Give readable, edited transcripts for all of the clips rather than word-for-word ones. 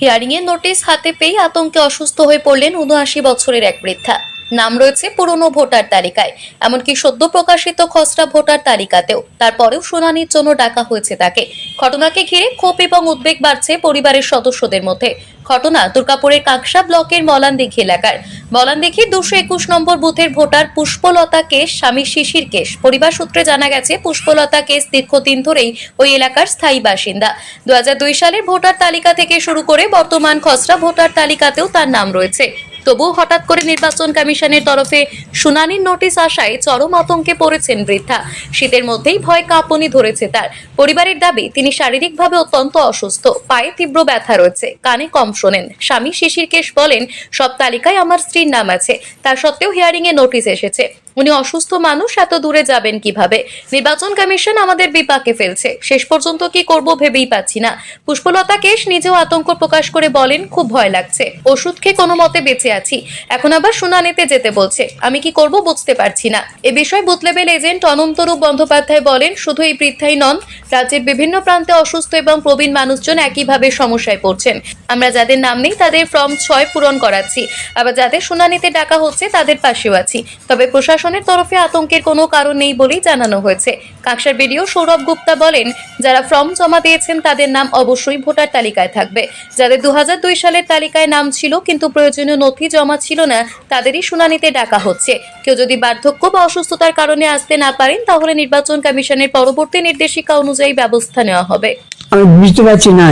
Hearing এর notice হাতে পেয়ে আতঙ্কে অসুস্থ হয়ে পড়লেন ৭৯ বছরের এক বৃদ্ধা। নাম রয়েছে পুরনো ভোটার তালিকায়, এমনকি সদ্য প্রকাশিত খসড়া ভোটার তালিকাতেও। তারপরেও শুনানির জন্য ডাকা হয়েছে তাকে। ঘটনাকে ঘিরে ক্ষোভ এবং উদ্বেগ বাড়ছে পরিবারের সদস্যদের মধ্যে। ঘটনা দুর্গাপুরের কাকসা ব্লকের মলানদিঘি এলাকার। মলানদিঘির ২২১ নম্বর বুথের ভোটার পুষ্পলতা কেশ স্বামী শিশির কেশ। পরিবার সূত্রে জানা গেছে, পুষ্পলতা কেশ দীর্ঘদিন ধরেই ওই এলাকার স্থায়ী বাসিন্দা। ২০০২ সালের ভোটার তালিকা থেকে শুরু করে বর্তমান খসড়া ভোটার তালিকাতেও তার নাম রয়েছে। তবুও হঠাৎ করে নির্বাচন কমিশনের তরফে শুনানির নোটিশ আসায় চরম আতঙ্কে পড়েছেন বৃদ্ধা। শীতের মধ্যেই ভয় কাঁপুনি ধরেছে তার। পরিবারের দাবি, তিনি শারীরিকভাবে অত্যন্ত অসুস্থ, পায়ে তীব্র ব্যথা রয়েছে, কানে কম শোনেন। স্বামী শিশির কেশ বলেন, সব তালিকায় আমার স্ত্রীর নাম আছে, তা সত্ত্বেও হিয়ারিং এ নোটিশ এসেছে। উনি অসুস্থ মানুষ, এত দূরে যাবেন কিভাবে? নির্বাচন কমিশন আমাদের বিপাকে ফেলছে, শেষ পর্যন্ত কি করব ভেবেই পাচ্ছি না। পুষ্পলতা কেশ নিজেও আতঙ্ক প্রকাশ করে বলেন, খুব ভয় লাগছে, ওষুধ খেয়ে কোনো মতে বেঁচে আছি, এখন আবার শুনানিতে যেতে বলছে, আমি কি করব বুঝতে পারছি না। এ বিষয়ে বুথ লেভেল এজেন্ট অনন্তরূপ বন্দ্যোপাধ্যায় বলেন, শুধু এই বৃদ্ধাই নন, রাজ্যের বিভিন্ন প্রান্তে অসুস্থ এবং প্রবীণ মানুষজন একইভাবে সমস্যায় পড়ছেন। আমরা যাদের নাম নেই তাদের ফর্ম ৬ পূরণ করাচ্ছি, আবার যাদের শুনানিতে ডাকা হচ্ছে তাদের পাশেও আছি। তবে প্রশাসনের তরফে আতঙ্কের কোনো কারণ নেই বলেই জানানো হয়েছে। কাকসার বিডিও সৌরভ গুপ্তা বলেন, যারা ফর্ম জমা দিয়েছেন তাদের নাম অবশ্যই ভোটার তালিকায় থাকবে। যাদের ২০০২ সালের তালিকায় নাম ছিল কিন্তু প্রয়োজনীয় নথি জমা ছিল না, তাদেরই শুনানিতে ডাকা হচ্ছে। কেউ যদি বার্ধক্য বা অসুস্থতার কারণে আসতে না পারেন, তাহলে নির্বাচন কমিশনের পরবর্তী নির্দেশিকা অনুযায়ী ব্যবস্থা নেওয়া হবে। আমি বুঝতে পারছি না,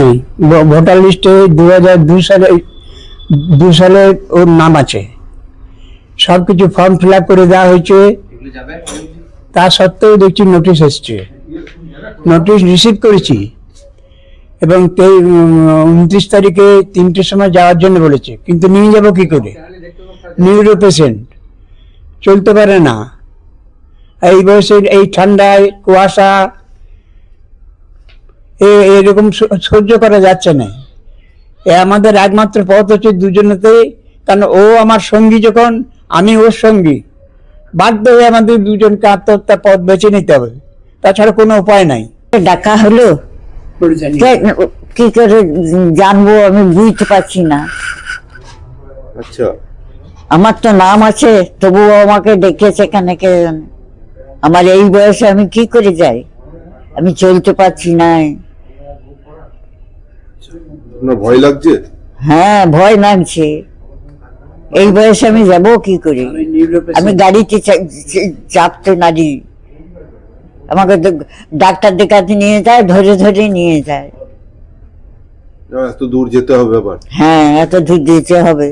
ভোটার লিস্টে ২০০২ সালে ওর নাম আছে, সবকিছু ফর্ম ফিল আপ করে দেওয়া হয়েছে, তা সত্ত্বেও দেখছি নোটিশ এসছে। নোটিশ রিসিভ করেছি এবং ২৯ তারিখে ৩টের সময় যাওয়ার জন্য বলেছে, কিন্তু নিয়ে যাব কি করে? নিউরো পেশেন্ট, চলতে পারে না, এই বয়সে এই ঠান্ডায় কুয়াশা এরকম সহ্য করা যাচ্ছে না। আমাদের একমাত্র পথ হচ্ছে দুজনেতেই, কারণ ও আমার সঙ্গী যখন, আমি ওর সঙ্গী, বাধ্য হয়ে আমাদের দুজনকে আত্মহত্যার পথ বেছে নিতে হবে, তাছাড়া কোনো উপায় নাই। ডাকা হলো, কি করে জানবো আমি বুঝতে পারছি না। আচ্ছা, আমার তো নাম আছে, তবুও আমাকে ডেকেছে কেন কে জানে। আমার এই বয়সে আমি কি করে যাই? আমি চলতে পারছি না। আপনার ভয় লাগছে? হ্যাঁ, ভয় লাগছে। এই বয়সে আমি যাব কি করে? আমি গাড়িতে চাপতে নারি, আমাকে ডাক্তার দেখাতে নিয়ে যায়, ধরে ধরে নিয়ে যায়। এত দূর যেতে হবে আবার? হ্যাঁ, এত দূর যেতে হবে,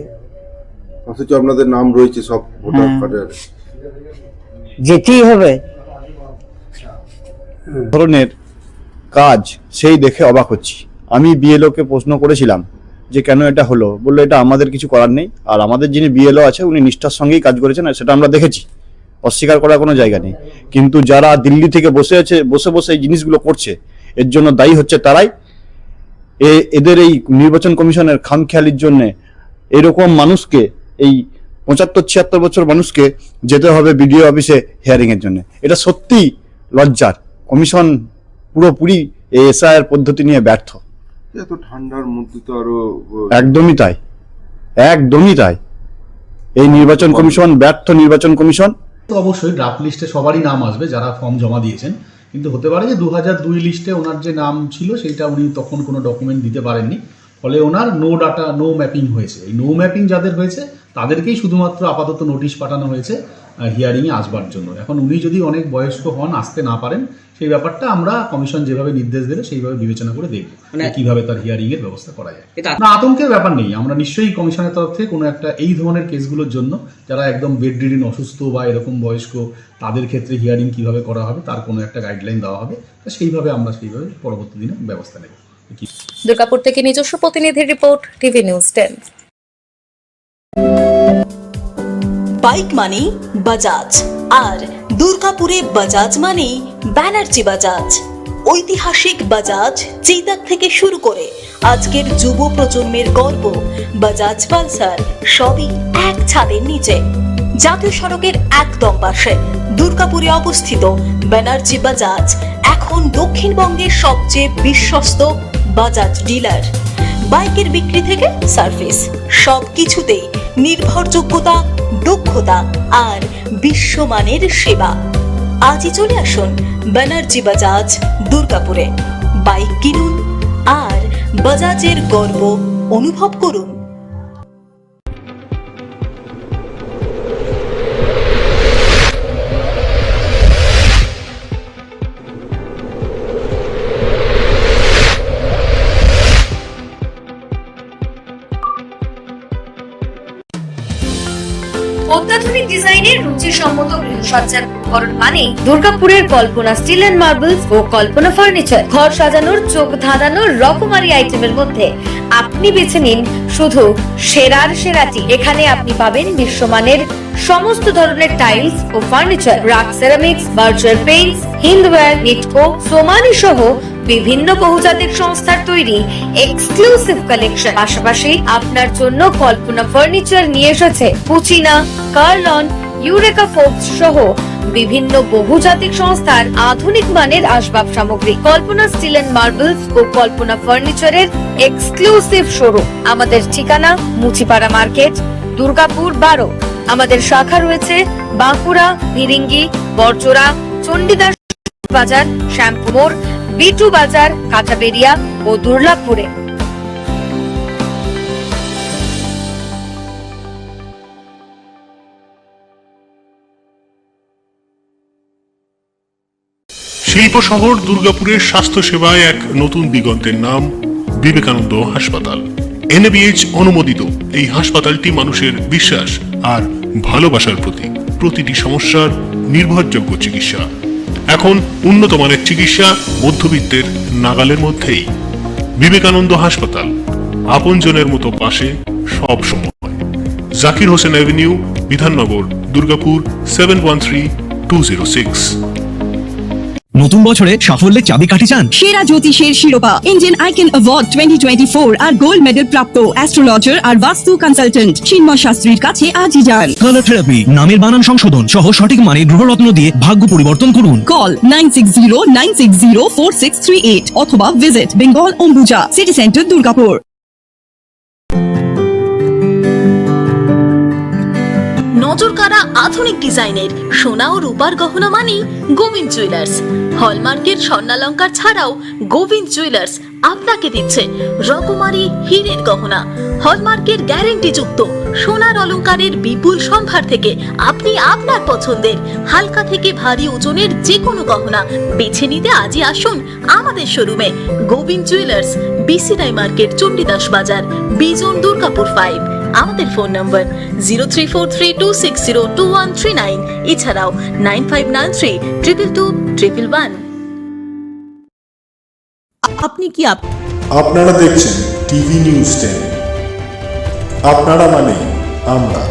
অথচ আপনাদের নাম রয়েছে সব ভোটার কার্ডে। যেতেই হবে। ধরনের কাজ সেই দেখে অবাক হচ্ছি। আমি বিএলও কে প্রশ্ন করেছিলাম যে কেন এটা হলো, বললো এটা আমাদের কিছু করার নেই, আর আমাদের যিনি বিএলও আছে উনি নিষ্ঠার সঙ্গেই কাজ করেছেন, আর সেটা আমরা দেখেছি, অস্বীকার করার কোনো জায়গা নেই। কিন্তু যারা দিল্লি থেকে বসে বসে এই জিনিসগুলো করছে, এর জন্য দায়ী হচ্ছে তারাই। এদের এই নির্বাচন কমিশনের খামখেয়ালির জন্য এরকম মানুষকে, এই ৭৫-৭৬ বছর মানুষকে যেতে হবে বিডিও অফিসে হিয়ারিং এর জন্য। এটা সত্যি লজ্জার। কমিশন পুরোপুরি এই এসআইআর পদ্ধতি নিয়ে ব্যর্থ। এত ঠান্ডার মধ্যে তো আরো একদমই তাই, একদমই তাই। এই নির্বাচন কমিশন ব্যর্থ। নির্বাচন কমিশন তো অবশ্যই ড্রাফট লিস্টে সবারই নাম আসবে যারা ফর্ম জমা দিয়েছেন, কিন্তু হতে পারে যে ২০০২ লিস্টে ওনার যে নাম ছিল সেইটা উনি তখন কোনো ডকুমেন্ট দিতে পারেননি, ফলে ওনার নো ডাটা নো ম্যাপিং হয়েছে। এই নো ম্যাপিং যাদের হয়েছে তাদেরকেই শুধুমাত্র আপাতত নোটিশ পাঠানো হয়েছে হিয়ারিংয়ে আসবার জন্য। এখন উনি যদি অনেক বয়স্ক হন, আসতে না পারেন, সেই ব্যাপারটা আমরা কমিশন যেভাবে নির্দেশ দেবে সেইভাবে বিবেচনা করে দেখব কিভাবে তার হিয়ারিং এর ব্যবস্থা করা যায়। না, আতঙ্কের ব্যাপার নেই। আমরা নিশ্চয়ই কমিশনের তরফ থেকে কোনো একটা এই ধরনের কেসগুলোর জন্য যারা একদম বেড রিডিন অসুস্থ বা এরকম বয়স্ক, তাদের ক্ষেত্রে হিয়ারিং কিভাবে করা হবে তার কোনো একটা গাইডলাইন দেওয়া হবে, সেইভাবে আমরা সেইভাবে পরবর্তী দিনে ব্যবস্থা নেব। দুর্গাপুর থেকে নিজস্ব প্রতিনিধির রিপোর্ট, টিভি নিউজ 10। বাইক মানেই বাজাজ, আর দুর্গাপুরে বাজাজ মানেই ব্যানার্জি বাজাজ। ঐতিহাসিক বাজাজ চেতক থেকে শুরু করে আজকের যুব প্রজন্মের গর্ব বাজাজ পালসার, সবই এক ছাদের নিচে। জাতীয় সড়কের একদম পাশে দুর্গাপুরে অবস্থিত ব্যানার্জি বাজাজ এখন দক্ষিণবঙ্গের সবচেয়ে বিশ্বস্ত বাজাজ ডিলার। বাইকের বিক্রি থেকে সার্ভিস, সব কিছুতেই নির্ভরযোগ্যতা, দক্ষতা আর বিশ্বমানের সেবা। আজই চলে আসুন ব্যানার্জি বাজাজ, দুর্গাপুরে। বাইক কিনুন আর বাজাজের গর্ব অনুভব করুন। অত্যাধুনিক ডিজাইনের রুচিসম্মত গৃহসজ্জার উপকরণ মানে দুর্গাপুরের কল্পনা স্টিল এন্ড মার্বেলস ও কল্পনা ফার্নিচার। ঘর সাজানোর, চোখ ধাঁধানোর রকমারি আইটেমের মধ্যে আপনি বেছে নিন শুধু সেরার সেরাটি। এখানে আপনি পাবেন বিশ্বমানের সমস্ত ধরনের টাইলস ও furniture, RAK ceramics, Berger paints, Hindware, Nitco, Somany সহ বিভিন্ন বহুজাতিক সংস্থার তৈরি এক্সক্লুসিভ কালেকশন। পাশাপাশি আপনার জন্য কল্পনা ফার্নিচার নিয়ে এসেছে পুচিনা, কার্লন, ইউরেকা ফোর্বস সহ বিভিন্ন বহুজাতিক সংস্থার আধুনিক মানের আসবাব সামগ্রী। কল্পনা স্টিল এন্ড মার্বেলস ও কল্পনা ফার্নিচারের এক্সক্লুসিভ শোরুম। আমাদের ঠিকানা মুচিপাড়া মার্কেট, দুর্গাপুর 12। আমাদের শাখা রয়েছে বাঁকুড়া, ফিরিঙ্গি, বড়জোড়া, চণ্ডীদাস বাজার, শ্যামপুর মোড়, বিটু বাজার, কাঁচাবেড়িয়া ও দুর্লাভপুরে। শিল্প শহর দুর্গাপুরের স্বাস্থ্য সেবায় এক নতুন দিগন্তের নাম বিবেকানন্দ হাসপাতাল। NABH অনুমোদিত এই হাসপাতালটি মানুষের বিশ্বাস আর ভালোবাসার প্রতীক। প্রতিটি সমস্যার নির্ভরযোগ্য চিকিৎসা। এখন উন্নত মানের চিকিৎসা মধ্যবিত্তের নাগালের মধ্যেই। বিবেকানন্দ হাসপাতাল, আপনজনের মতো পাশে সব সময়। জাকির হোসেন অ্যাভিনিউ, বিধাননগর, দুর্গাপুর 713206। নতুন বছরে সাফল্যের চাবিকাঠি চান? সেরা জ্যোতিষের শিরোপা, ইন্ডিয়ান আইকন অ্যাওয়ার্ড 2024 আর গোল্ড মেডেল প্রাপ্ত অ্যাস্ট্রোলজার আর বাস্তু কনসালটেন্ট চিন্ময় শাস্ত্রীর কাছে আজই যান। কালার থেরাপি, নামের বানান সংশোধন সহ সঠিক মানের গ্রহরত্ন দিয়ে ভাগ্য পরিবর্তন করুন। কল 9609604638 অথবা visit Bengal Ambuja, city centre, Durgapur. নজর কাড়া আধুনিক ডিজাইনের সোনা ও রূপার গহনা মানে গোবিন্দ জুয়েলার্স। হলমার্কের স্বর্ণালঙ্কার ছাড়াও গোবিন্দ জুয়েলার্স আপনাকে দিচ্ছে রকমারি হীরের গহনা। হলমার্কের গ্যারেন্টি যুক্ত সোনার অলংকারের বিপুল সম্ভার থেকে আপনি আপনার পছন্দের হালকা থেকে ভারী ওজনের যে কোনো গহনা বেছে নিতে আজই আসুন আমাদের শোরুমে। Gobinda jewellers, BCI market, Chandidas Bazar, Bijan, Durgapur 5। আমাদের ফোন নম্বর 034326021139, এছাড়াও 9593222111। আপনি কি আপনারা দেখছেন টিভি নিউজ 10। আপনারা মানে আমরা।